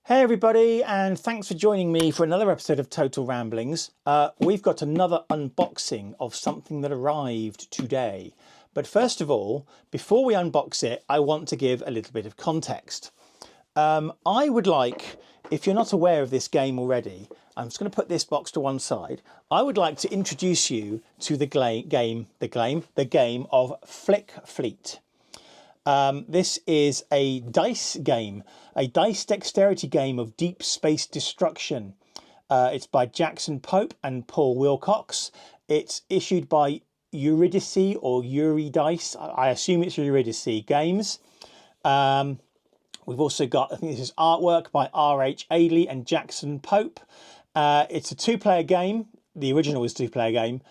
Hey everybody, and thanks for joining me for another episode of Total Ramblings. We've got another unboxing of something that arrived today. But first of all, before we unbox it, I want to give a little bit of context. I would like, if you're not aware of this game already, I'm just going to put this box to one side. I would like to introduce you to the game of Flick Fleet. This is a dice game, a dice dexterity game of deep space destruction. It's by Jackson Pope and Paul Wilcox. It's issued by Eurydice or Dice. I assume it's Eurydice Games. We've also got, I think this is artwork by R.H. Ailey and Jackson Pope. It's a two-player game. The original was a two-player game.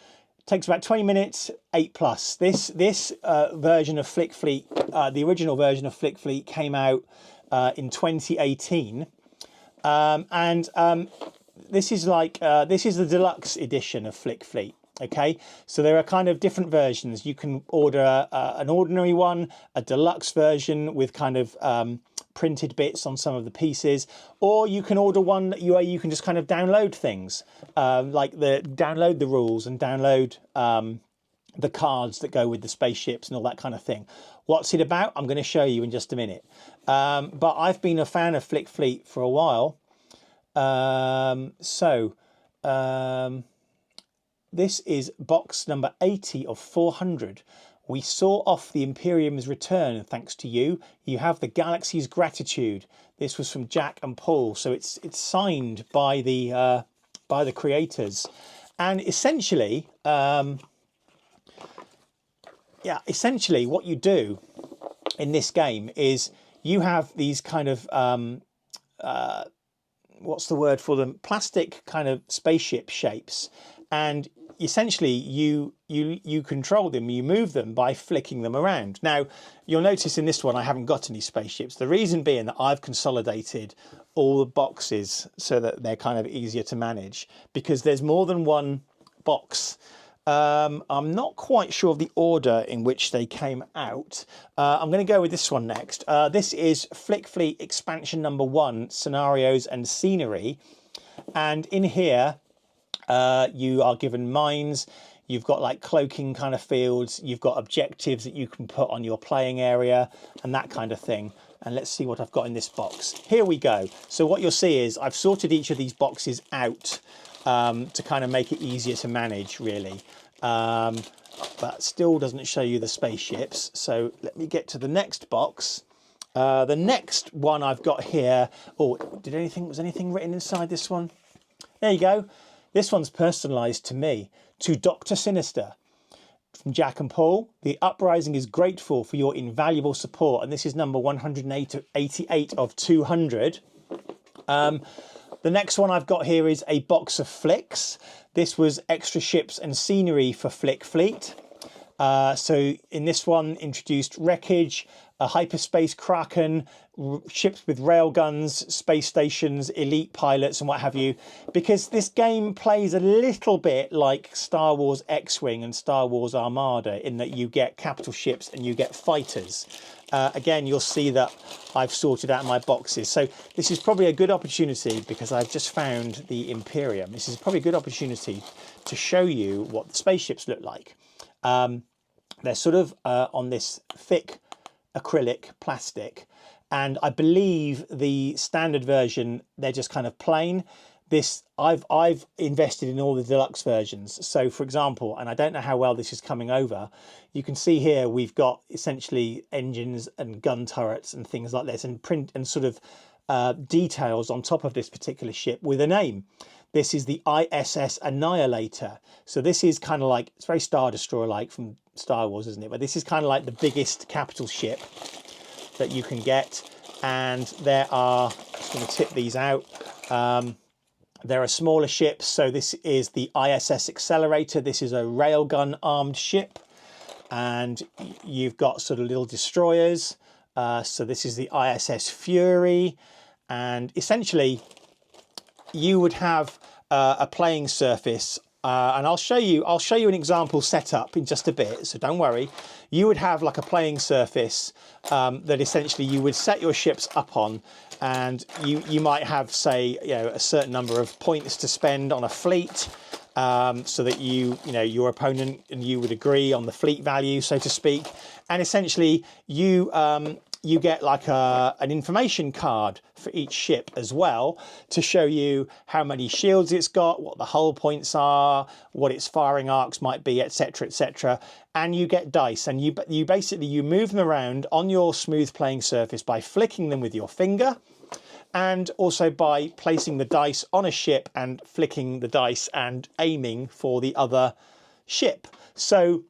Takes about 20 minutes, 8+. This version of Flick Fleet, the original version of Flick Fleet came out in 2018. This is the deluxe edition of Flick Fleet. Okay, so there are kind of different versions. You can order an ordinary one, a deluxe version with kind of printed bits on some of the pieces, or you can order one that you can just kind of download things, download the rules and download the cards that go with the spaceships and all that kind of thing. What's it about? I'm going to show you in just a minute. But I've been a fan of Flick Fleet for a while. This is box number 80 of 400. We saw off the Imperium's return thanks to you. You have the galaxy's gratitude. This was from Jack and Paul, so it's signed by the creators. And essentially, essentially what you do in this game is you have these kind of what's the word for them? Plastic kind of spaceship shapes, and essentially you control them, you move them by flicking them around. Now you'll notice in this one I haven't got any spaceships. The reason being that I've consolidated all the boxes so that they're kind of easier to manage, because there's more than one box. I'm not quite sure of the order in which they came out. I'm going to go with this one next. This is Flick Fleet expansion number 1, scenarios and scenery, and in here you are given mines. You've got like cloaking kind of fields. You've got objectives that you can put on your playing area and that kind of thing. And let's see what I've got in this box. Here we go. So what you'll see is I've sorted each of these boxes out to kind of make it easier to manage, really. But still doesn't show you the spaceships. So let me get to the next box. The next one I've got here. Oh, was anything written inside this one? There you go. This one's personalised to me, to Dr. Sinister. From Jack and Paul, the uprising is grateful for your invaluable support. And this is number 188 of 200. The next one I've got here is a box of flicks. This was extra ships and scenery for Flick Fleet. So in this one, introduced wreckage, a hyperspace kraken, ships with railguns, space stations, elite pilots and what have you, because this game plays a little bit like Star Wars X-Wing and Star Wars Armada in that you get capital ships and you get fighters. Again, you'll see that I've sorted out my boxes. So this is probably a good opportunity, because I've just found the Imperium. This is probably a good opportunity to show you what the spaceships look like. They're sort of on this thick acrylic plastic, and I believe the standard version, they're just kind of plain. This I've invested in all the deluxe versions. So for example, and I don't know how well this is coming over, you can see here we've got essentially engines and gun turrets and things like this, and print and sort of details on top of this particular ship with a name. This is the ISS Annihilator. So this is kind of like, it's very Star Destroyer like from Star Wars, isn't it? But this is kind of like the biggest capital ship that you can get. And there are, I'm just going to tip these out. There are smaller ships. So this is the ISS Accelerator. This is a railgun armed ship. And you've got sort of little destroyers. So this is the ISS Fury. And essentially, you would have a playing surface and I'll show you an example setup in just a bit, so don't worry. You would have like a playing surface that essentially you would set your ships up on, and you might have, say, a certain number of points to spend on a fleet, so that your opponent and you would agree on the fleet value, so to speak. And essentially you get like an information card for each ship as well, to show you how many shields it's got, what the hull points are, what its firing arcs might be, etc., etc. And you get dice, and you basically move them around on your smooth playing surface by flicking them with your finger, and also by placing the dice on a ship and flicking the dice and aiming for the other ship. So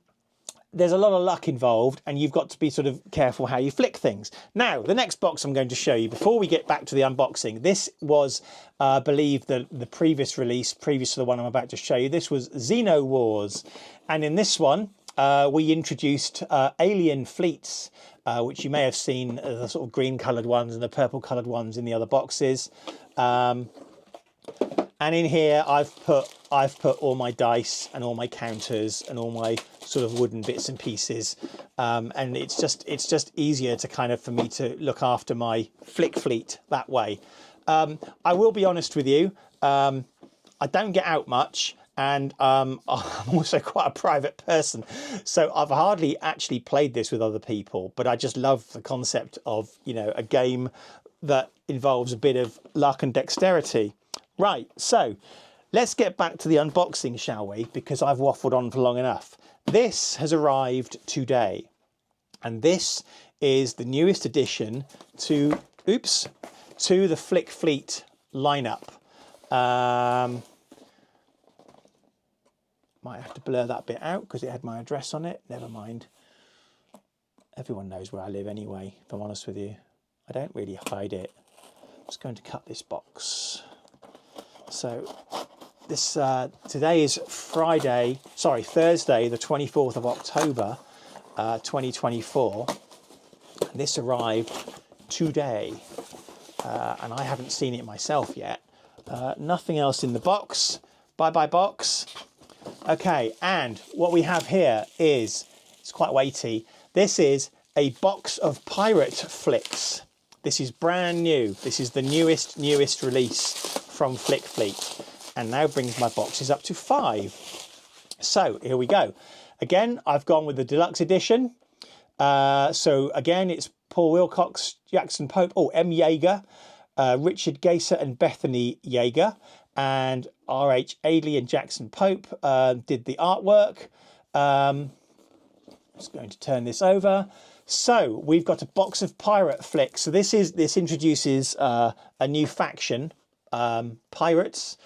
there's a lot of luck involved, and you've got to be sort of careful how you flick things. Now, the next box I'm going to show you, before we get back to the unboxing, this was, I believe, the previous release, previous to the one I'm about to show you. This was Xeno Wars. And in this one, we introduced alien fleets, which you may have seen, the sort of green coloured ones and the purple coloured ones in the other boxes. And in here, I've put all my dice and all my counters and all my sort of wooden bits and pieces, and it's just easier to kind of for me to look after my flick fleet that way. I will be honest with you, I don't get out much, and I'm also quite a private person, so I've hardly actually played this with other people, but I just love the concept of a game that involves a bit of luck and dexterity. Right, so let's get back to the unboxing, shall we? Because I've waffled on for long enough. This has arrived today, and this is the newest addition to the Flick Fleet lineup. Might have to blur that bit out because it had my address on it. Never mind. Everyone knows where I live anyway, if I'm honest with you. I don't really hide it. I'm just going to cut this box. So this today is Thursday, the 24th of October, 2024. And this arrived today, and I haven't seen it myself yet. Nothing else in the box. Bye-bye box. Okay, and what we have here is, it's quite weighty. This is a box of pirate flicks. This is brand new. This is the newest release from Flick Fleet, and now brings my boxes up to 5. So here we go. Again, I've gone with the deluxe edition. So again, it's Paul Wilcox, Jackson Pope, M. Yeager, Richard Gaser and Bethany Yeager, and R.H. Adley and Jackson Pope did the artwork. Just going to turn this over. So we've got a box of pirate flicks. So this introduces a new faction, pirates.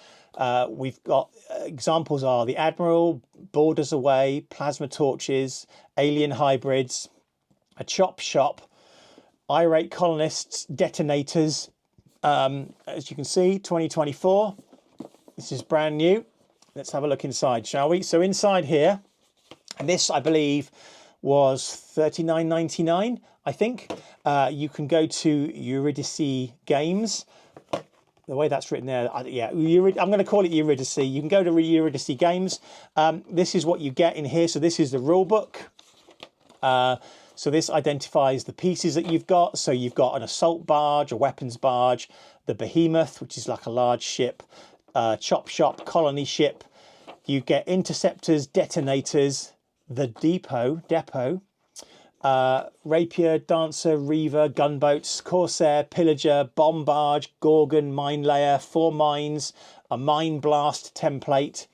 We've got examples are the Admiral, Borders Away, Plasma Torches, Alien Hybrids, a Chop Shop, Irate Colonists, Detonators. As you can see, 2024. This is brand new. Let's have a look inside, shall we? So inside here, and this I believe was $39.99, I think. You can go to Eurydice Games. The way that's written there, I'm going to call it Eurydice. You can go to Eurydice Games. This is what you get in here. So this is the rule book. So this identifies the pieces that you've got. So you've got an assault barge, a weapons barge, the Behemoth, which is like a large ship, Chop Shop, colony ship. You get interceptors, detonators, the depot, Rapier, Dancer, Reaver, gunboats, Corsair, Pillager, bomb barge, Gorgon, mine layer, 4 mines, a mine blast template,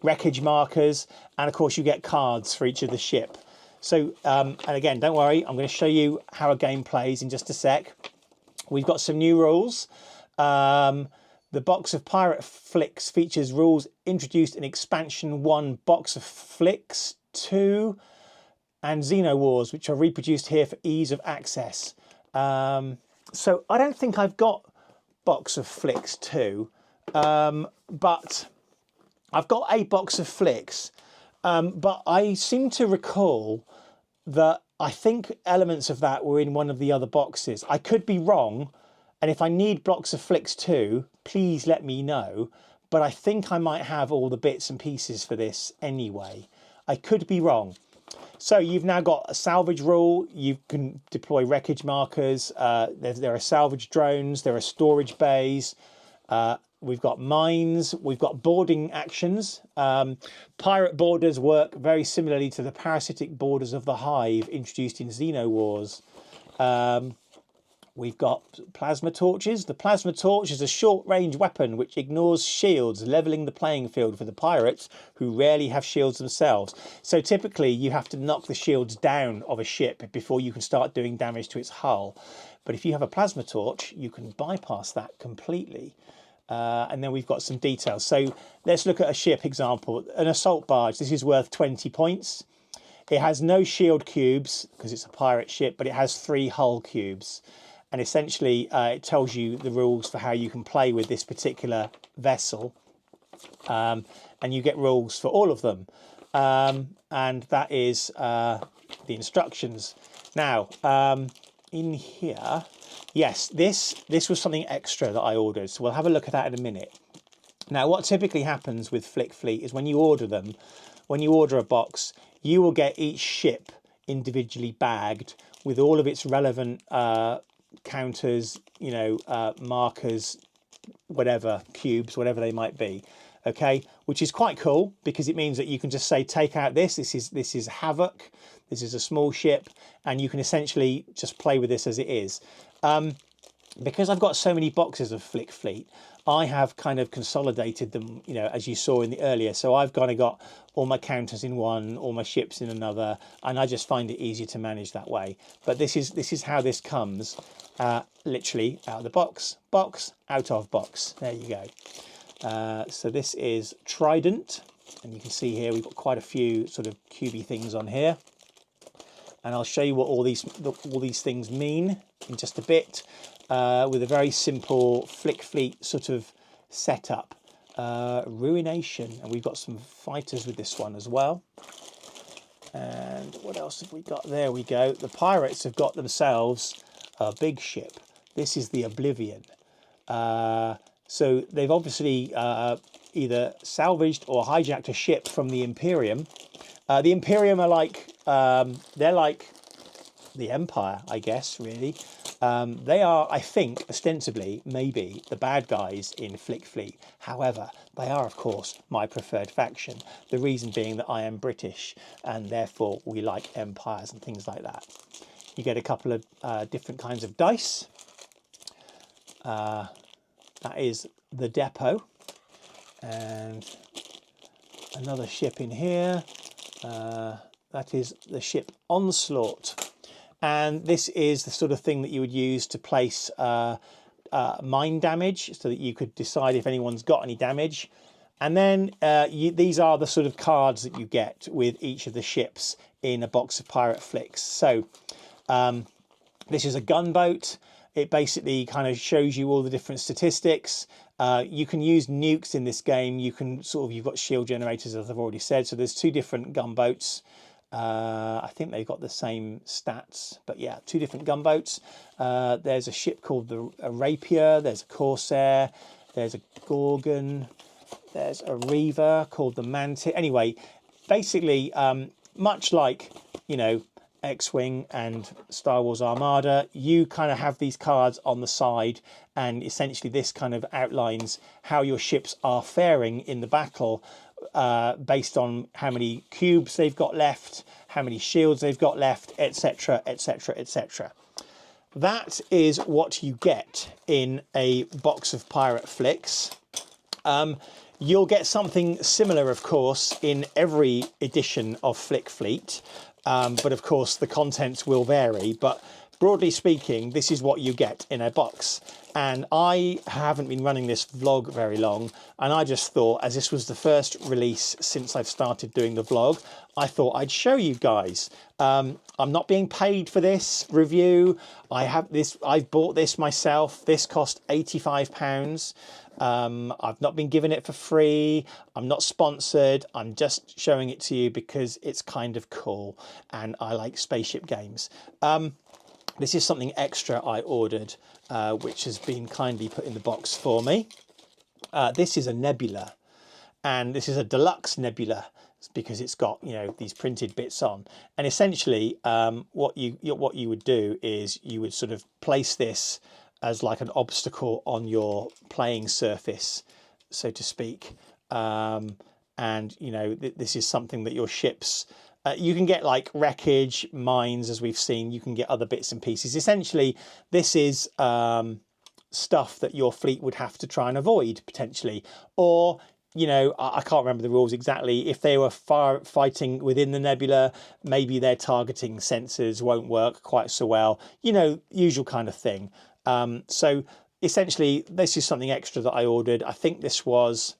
wreckage markers, and of course you get cards for each of the ship. So, and again, don't worry, I'm going to show you how a game plays in just a sec. We've got some new rules. The box of pirate flicks features rules introduced in expansion 1, box of flicks 2, and Xeno Wars, which are reproduced here for ease of access. So I don't think I've got box of flicks 2, but I've got a box of flicks. But I seem to recall that I think elements of that were in one of the other boxes. I could be wrong, and if I need blocks of flicks 2, please let me know. but I think I might have all the bits and pieces for this anyway. I could be wrong. So you've now got a salvage rule. You can deploy wreckage markers. There are salvage drones. There are storage bays. We've got mines. We've got boarding actions. Pirate boarders work very similarly to the parasitic boarders of the Hive introduced in Xeno Wars. We've got plasma torches. The plasma torch is a short-range weapon which ignores shields, levelling the playing field for the pirates, who rarely have shields themselves. So typically you have to knock the shields down of a ship before you can start doing damage to its hull. But if you have a plasma torch, you can bypass that completely. And then we've got some details. So let's look at a ship example. An assault barge. This is worth 20 points. It has no shield cubes because it's a pirate ship, but it has 3 hull cubes. And essentially, it tells you the rules for how you can play with this particular vessel. And you get rules for all of them. And that is the instructions. Now, in here, yes, this was something extra that I ordered. So we'll have a look at that in a minute. Now, what typically happens with Flick Fleet is when you order them, when you order a box, you will get each ship individually bagged with all of its relevant counters, you know, markers, whatever, cubes, whatever they might be. Okay, which is quite cool because it means that you can just say, take out this is Havoc, this is a small ship, and you can essentially just play with this as it is. Because I've got so many boxes of Flick Fleet, I have kind of consolidated them, you know, as you saw in the earlier. So I've kind of got all my counters in one, all my ships in another, and I just find it easier to manage that way. But this is how this comes, literally out of the box, out of box. There you go. So this is Trident, and you can see here we've got quite a few sort of cubey things on here. And I'll show you what all these things mean in just a bit, with a very simple Flick Fleet sort of setup. Ruination, and we've got some fighters with this one as well. And what else have we got? There we go. The pirates have got themselves a big ship. This is the Oblivion. So they've obviously either salvaged or hijacked a ship from the Imperium. The Imperium are like, they're like the Empire, I guess, really. They are, I think, ostensibly, maybe, the bad guys in Flick Fleet. However, they are, of course, my preferred faction. The reason being that I am British, and therefore we like empires and things like that. You get a couple of different kinds of dice. That is the depot. And another ship in here. That is the ship Onslaught. And this is the sort of thing that you would use to place mine damage so that you could decide if anyone's got any damage. And then these are the sort of cards that you get with each of the ships in a box of Pirate Flicks. So this is a gunboat. It basically kind of shows you all the different statistics. You can use nukes in this game. You can you've got shield generators, as I've already said. So there's 2 different gunboats. I think they've got the same stats, but yeah, 2 different gunboats. There's a ship called a Rapier. There's a Corsair. There's a Gorgon. There's a Reaver called the Mantis. Anyway, basically, much like, you know, X-Wing and Star Wars Armada, you kind of have these cards on the side, and essentially this kind of outlines how your ships are faring in the battle, based on how many cubes they've got left, how many shields they've got left, etc, etc, etc. That is what you get in a box of Pirate Flicks. You'll get something similar, of course, in every edition of Flick Fleet, but of course the contents will vary. But broadly speaking, this is what you get in a box. And I haven't been running this vlog very long, and I just thought, as this was the first release since I've started doing the vlog, I thought I'd show you guys. I'm not being paid for this review. I've bought this myself. This cost £85. I've not been given it for free. I'm not sponsored. I'm just showing it to you because it's kind of cool and I like spaceship games. This is something extra I ordered, which has been kindly put in the box for me. This is a nebula, and this is a deluxe nebula because it's got, you know, these printed bits on. And essentially, what you would do is you would sort of place this as like an obstacle on your playing surface, so to speak. And you know, this is something that your ships, you can get like wreckage, mines, as we've seen. You can get other bits and pieces. Essentially, this is stuff that your fleet would have to try and avoid potentially, or, you know, I can't remember the rules exactly. If they were fighting within the nebula, maybe their targeting sensors won't work quite so well. You know, usual kind of thing. So essentially, this is something extra that I ordered. I think this was,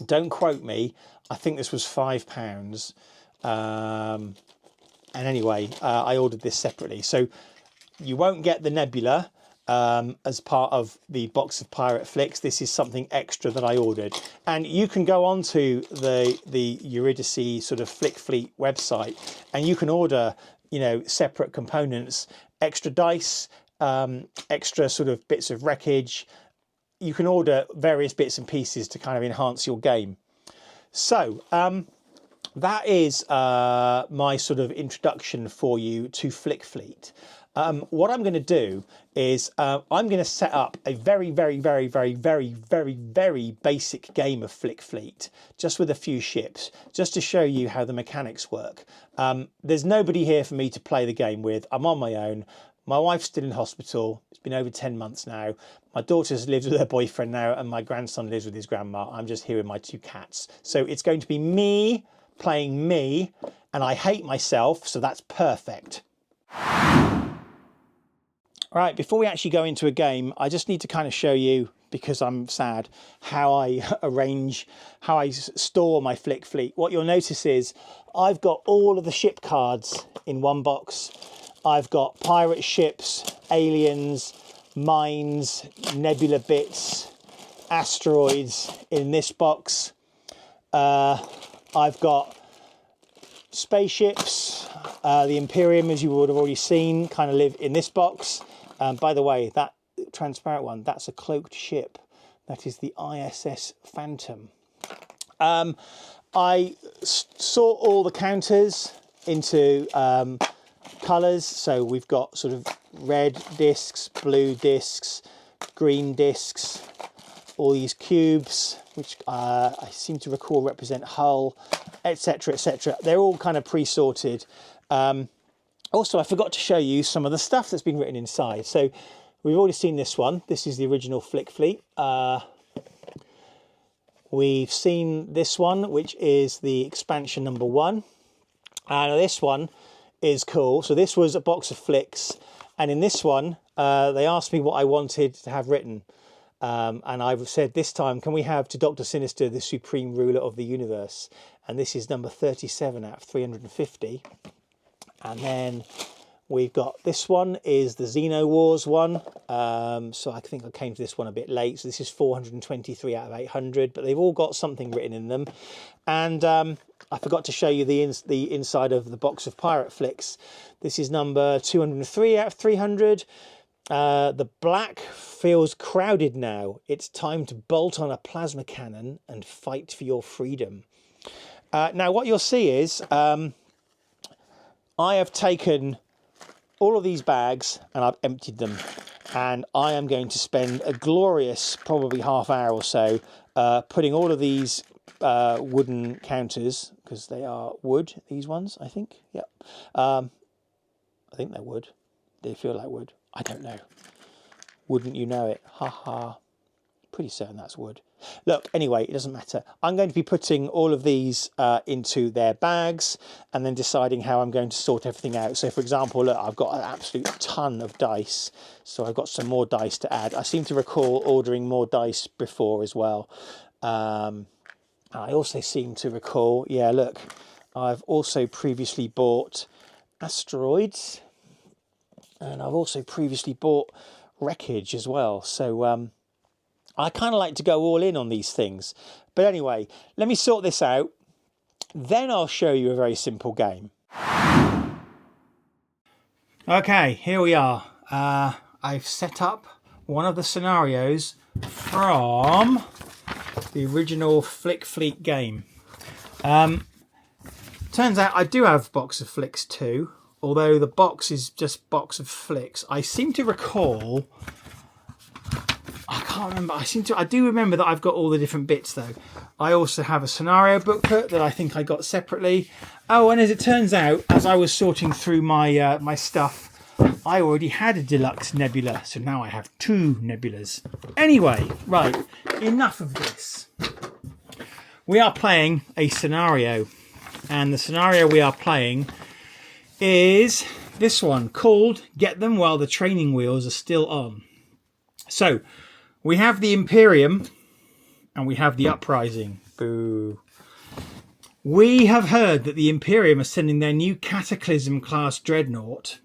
don't quote me, I think this was £5. And anyway, I ordered this separately. So you won't get the nebula as part of the box of Pirate Flicks. This is something extra that I ordered. And you can go onto the Eurydice sort of Flick Fleet website, and you can order, you know, separate components, extra dice, extra sort of bits of wreckage. You can order various bits and pieces to kind of enhance your game. So that is my sort of introduction for you to Flick Fleet. What I'm going to do is I'm going to set up a very basic game of Flick Fleet, just with a few ships, just to show you how the mechanics work. There's nobody here for me to play the game with. I'm on my own. My wife's still in hospital. It's been over 10 months now. My daughter's lives with her boyfriend now, and my grandson lives with his grandma. I'm just here with my 2 cats. So it's going to be me playing me, and I hate myself, so that's perfect. All right, before we actually go into a game, I just need to kind of show you, because I'm sad, how I how I store my Flick Fleet. What you'll notice is I've got all of the ship cards in one box. I've got pirate ships, aliens, mines, nebula bits, asteroids in this box. I've got spaceships, the Imperium, as you would have already seen, kind of live in this box. By the way, that transparent one, that's a cloaked ship. That is the ISS Phantom. I sort all the counters into colours. So we've got sort of red discs, blue discs, green discs, all these cubes, which I seem to recall represent hull, etc, etc. They're all kind of pre-sorted. Also, I forgot to show you some of the stuff that's been written inside. So we've already seen this one. This is the original Flick Fleet. We've seen this one, which is the expansion number 1. And this one is cool. So this was a box of flicks. And in this one, they asked me what I wanted to have written. And I've said this time, can we have to Dr. Sinister, the supreme ruler of the universe? And this is number 37 out of 350. And then we've got this one is the Xeno Wars one. So I think I came to this one a bit late. So this is 423 out of 800, but they've all got something written in them. And I forgot to show you the inside of the box of Pirate Flicks. This is number 203 out of 300. The black feels crowded now. It's time to bolt on a plasma cannon and fight for your freedom. Now what you'll see is I have taken all of these bags and I've emptied them, and I am going to spend a glorious probably half hour or so putting all of these wooden counters, because they are wood, these ones, I think. Yep. I think they're wood. They feel like wood. I don't know. Wouldn't you know it? Ha ha. Pretty certain that's wood. Look, anyway, it doesn't matter. I'm going to be putting all of these into their bags and then deciding how I'm going to sort everything out. So, for example, look, I've got an absolute ton of dice. So I've got some more dice to add. I seem to recall ordering more dice before as well. I also seem to recall, yeah, look, I've also previously bought asteroids. And I've also previously bought wreckage as well. So I kind of like to go all in on these things. But anyway, let me sort this out. Then I'll show you a very simple game. Okay, here we are. I've set up one of the scenarios from the original Flick Fleet game. Turns out I do have Box of Flicks too, although the box is just Box of Flicks. I seem to recall, I can't remember, I do remember that I've got all the different bits though. I also have a scenario booklet that I think I got separately. Oh, and as it turns out, as I was sorting through my my stuff, I already had a deluxe nebula, so now I have 2 nebulas. Anyway, right, enough of this. We are playing a scenario, and the scenario we are playing is this one called Get Them While the Training Wheels Are Still On. So, we have the Imperium and we have the Uprising. Boo. We have heard that the Imperium are sending their new Cataclysm class dreadnought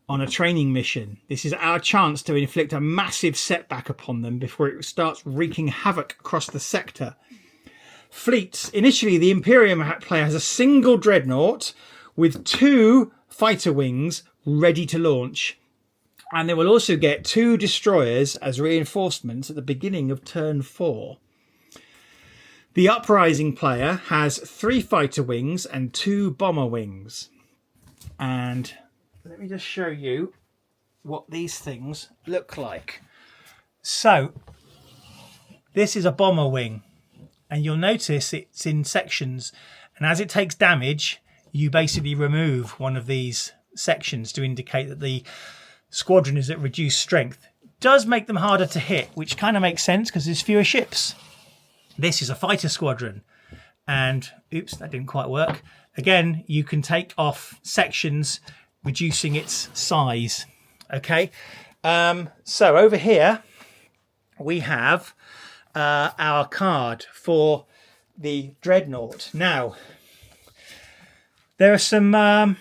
on a training mission. This is our chance to inflict a massive setback upon them before it starts wreaking havoc across the sector. Fleets. Initially, the Imperium player has a single dreadnought with 2 fighter wings ready to launch. And they will also get 2 destroyers as reinforcements at the beginning of turn 4. The Uprising player has 3 fighter wings and 2 bomber wings. And let me just show you what these things look like. So, this is a bomber wing, and you'll notice it's in sections, and as it takes damage, you basically remove one of these sections to indicate that the squadron is at reduced strength. It does make them harder to hit, which kind of makes sense because there's fewer ships. This is a fighter squadron, and oops, that didn't quite work. Again, you can take off sections, reducing its size. Okay, so over here we have our card for the dreadnought. Now, there are some.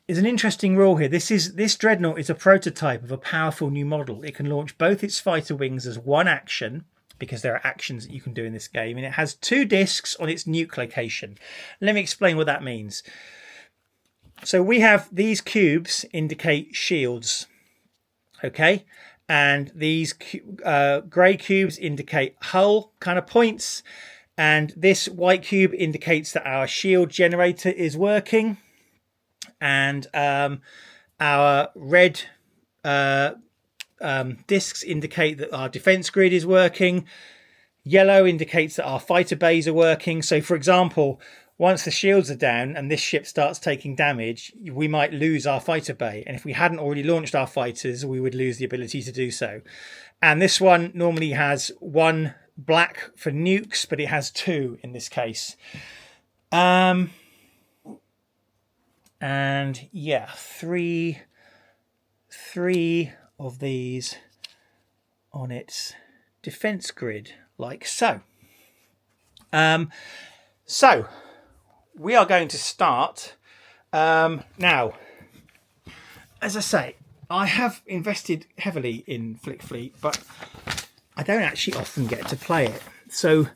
Is an interesting rule here. This dreadnought is a prototype of a powerful new model. It can launch both its fighter wings as one action, because there are actions that you can do in this game, and it has 2 discs on its nuke location. Let me explain what that means. So we have these cubes indicate shields, okay? And these grey cubes indicate hull kind of points, and this white cube indicates that our shield generator is working, and our red discs indicate that our defense grid is working. Yellow indicates that our fighter bays are working. So, for example, once the shields are down and this ship starts taking damage, we might lose our fighter bay. And if we hadn't already launched our fighters, we would lose the ability to do so. And this one normally has 1 black for nukes, but it has 2 in this case. And yeah, three of these on its defense grid, like so. So we are going to start now. As I say, I have invested heavily in Flick Fleet, but I don't actually often get to play it. So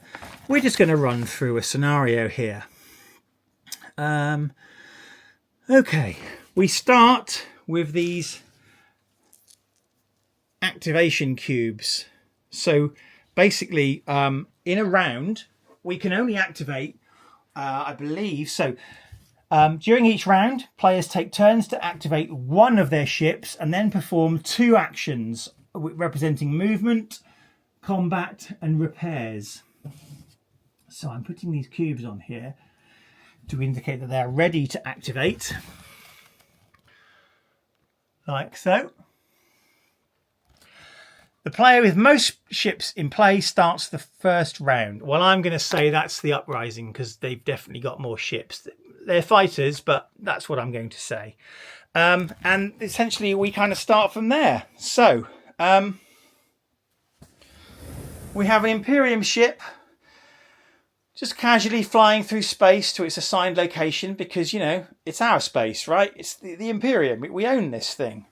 we're just going to run through a scenario here. Okay, we start with these activation cubes. So basically, in a round, we can only activate, I believe, so during each round, players take turns to activate 1 of their ships and then perform 2 actions representing movement, combat, and repairs. So I'm putting these cubes on here to indicate that they're ready to activate, like so. The player with most ships in play starts the first round. Well, I'm going to say that's the Uprising because they've definitely got more ships. They're fighters, but that's what I'm going to say. And essentially we kind of start from there. So we have an Imperium ship just casually flying through space to its assigned location because, you know, it's our space, right? It's the Imperium. We own this thing.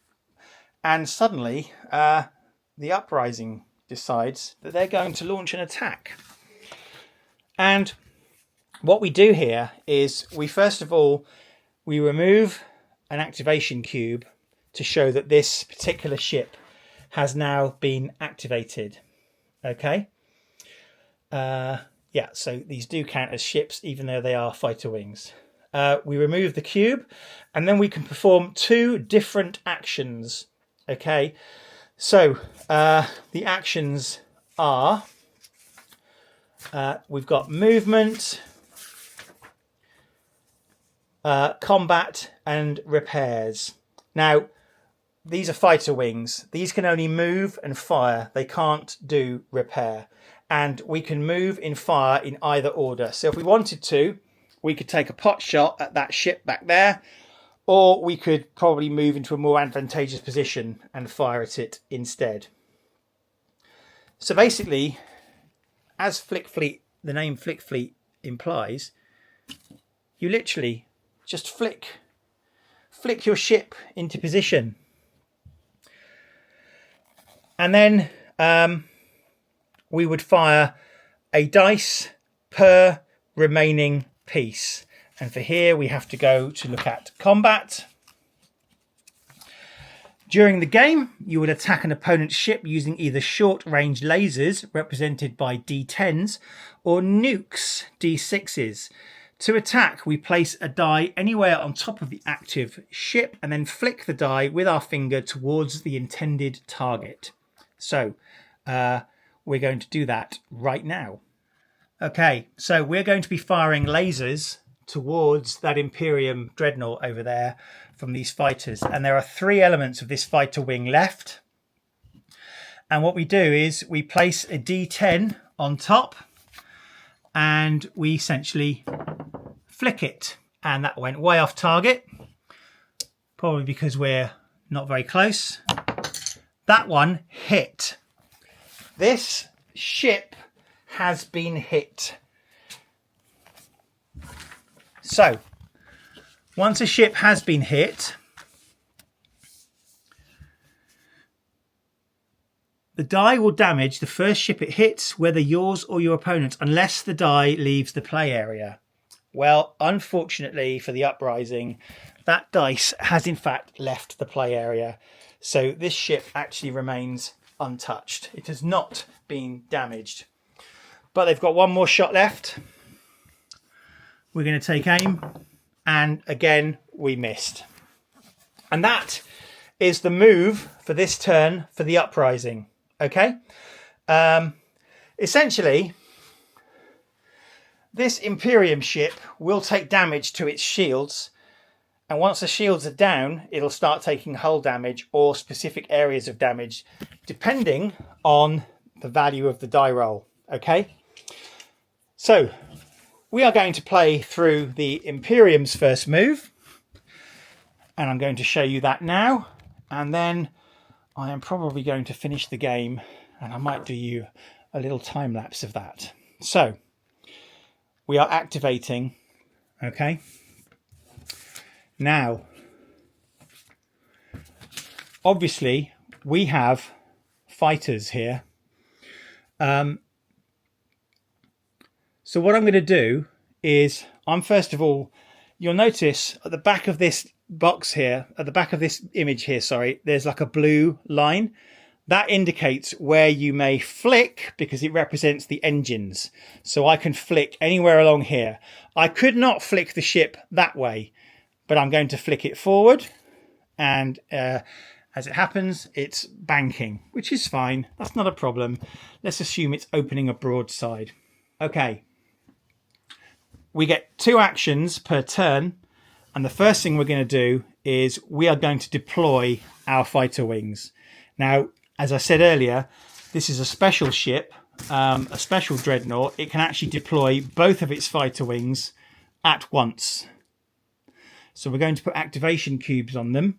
And suddenly the Uprising decides that they're going to launch an attack. And what we do here is we remove an activation cube to show that this particular ship has now been activated. Okay. Yeah, so these do count as ships, even though they are fighter wings. We remove the cube, and then we can perform 2 different actions. Okay, so the actions are, we've got movement, combat, and repairs. Now, these are fighter wings. These can only move and fire. They can't do repair. And we can move in fire in either order. So if we wanted to, we could take a pot shot at that ship back there, or we could probably move into a more advantageous position and fire at it instead. So basically, as Flick Fleet, the name Flick Fleet implies, you literally just flick your ship into position. And then we would fire a dice per remaining piece. And for here, we have to go to look at combat. During the game, you would attack an opponent's ship using either short-range lasers, represented by D10s, or nukes, D6s. To attack, we place a die anywhere on top of the active ship and then flick the die with our finger towards the intended target. So we're going to do that right now. Okay, so we're going to be firing lasers towards that Imperium dreadnought over there from these fighters. And there are 3 elements of this fighter wing left. And what we do is we place a D10 on top and we essentially flick it. And that went way off target, probably because we're not very close. That one hit. This ship has been hit. So, once a ship has been hit, the die will damage the first ship it hits, whether yours or your opponent's, unless the die leaves the play area. Well, unfortunately for the Uprising, that dice has in fact left the play area. So this ship actually remains untouched. It has not been damaged. But they've got one more shot left. We're going to take aim. And again, we missed. And that is the move for this turn for the Uprising. Okay? Essentially, this Imperium ship will take damage to its shields. And once the shields are down, it'll start taking hull damage or specific areas of damage, depending on the value of the die roll. Okay? So, we are going to play through the Imperium's first move. And I'm going to show you that now. And then I am probably going to finish the game. And I might do you a little time lapse of that. So, we are activating. Okay? Now, obviously, we have fighters here. So what I'm going to do is, first of all, you'll notice at the back of this box here, at the back of this image here, sorry, there's like a blue line. That indicates where you may flick because it represents the engines. So I can flick anywhere along here. I could not flick the ship that way, but I'm going to flick it forward. And as it happens, it's banking, which is fine. That's not a problem. Let's assume it's opening a broadside. Okay. We get 2 actions per turn. And the first thing we're going to do is we are going to deploy our fighter wings. Now, as I said earlier, this is a special ship, a special dreadnought. It can actually deploy both of its fighter wings at once. So we're going to put activation cubes on them.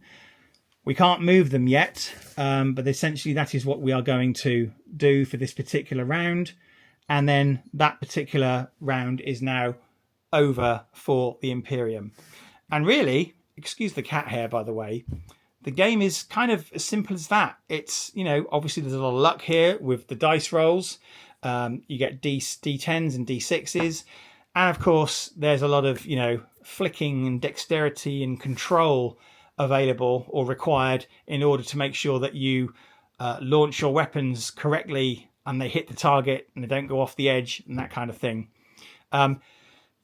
We can't move them yet, but essentially that is what we are going to do for this particular round. And then that particular round is now over for the Imperium. And really, excuse the cat hair, by the way, the game is kind of as simple as that. It's, obviously there's a lot of luck here with the dice rolls. You get D10s and D6s. And of course, there's a lot of, flicking and dexterity and control available or required in order to make sure that you launch your weapons correctly and they hit the target and they don't go off the edge and that kind of thing.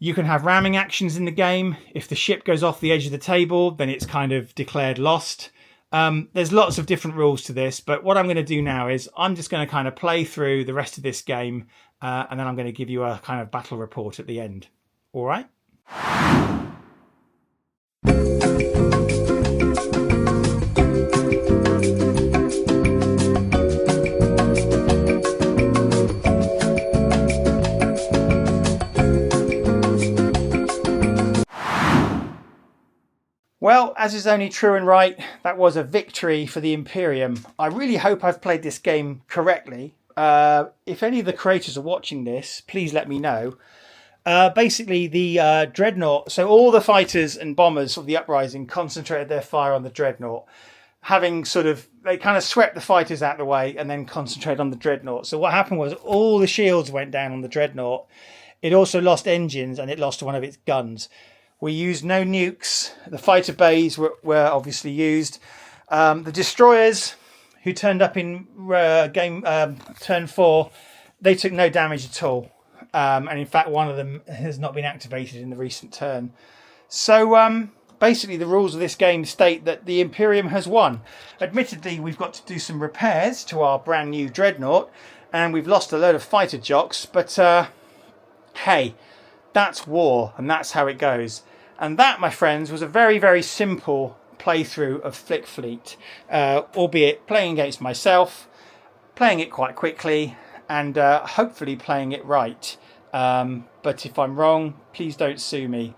You can have ramming actions in the game. If the ship goes off the edge of the table, then it's kind of declared lost. There's lots of different rules to this, but what I'm going to do now is I'm just going to kind of play through the rest of this game, and then I'm going to give you a kind of battle report at the end. All right? Well, as is only true and right, that was a victory for the Imperium. I really hope I've played this game correctly. If any of the creators are watching this, please let me know. Basically, the Dreadnought, so all the fighters and bombers of the Uprising concentrated their fire on the Dreadnought. They kind of swept the fighters out of the way and then concentrated on the Dreadnought. So what happened was all the shields went down on the Dreadnought. It also lost engines and it lost one of its guns. We used no nukes. The fighter bays were obviously used. The destroyers, who turned up in turn 4, they took no damage at all. And in fact, one of them has not been activated in the recent turn. So basically, the rules of this game state that the Imperium has won. Admittedly, we've got to do some repairs to our brand new Dreadnought, and we've lost a load of fighter jocks. But hey, that's war, and that's how it goes. And that, my friends, was a very, very simple playthrough of Flick Fleet, albeit playing against myself, playing it quite quickly, and hopefully playing it right. But if I'm wrong, please don't sue me.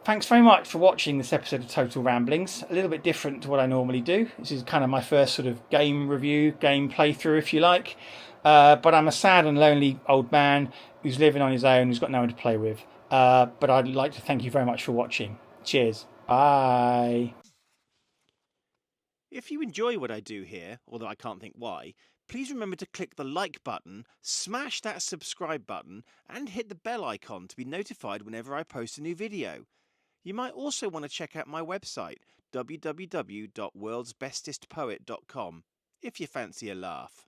Thanks very much for watching this episode of Total Ramblings. A little bit different to what I normally do. This is kind of my first sort of game review, game playthrough, if you like. But I'm a sad and lonely old man who's living on his own, who's got no one to play with. But I'd like to thank you very much for watching. Cheers. Bye. If you enjoy what I do here, although I can't think why, please remember to click the like button, smash that subscribe button, and hit the bell icon to be notified whenever I post a new video. You might also want to check out my website, www.worldsbestestpoet.com, if you fancy a laugh.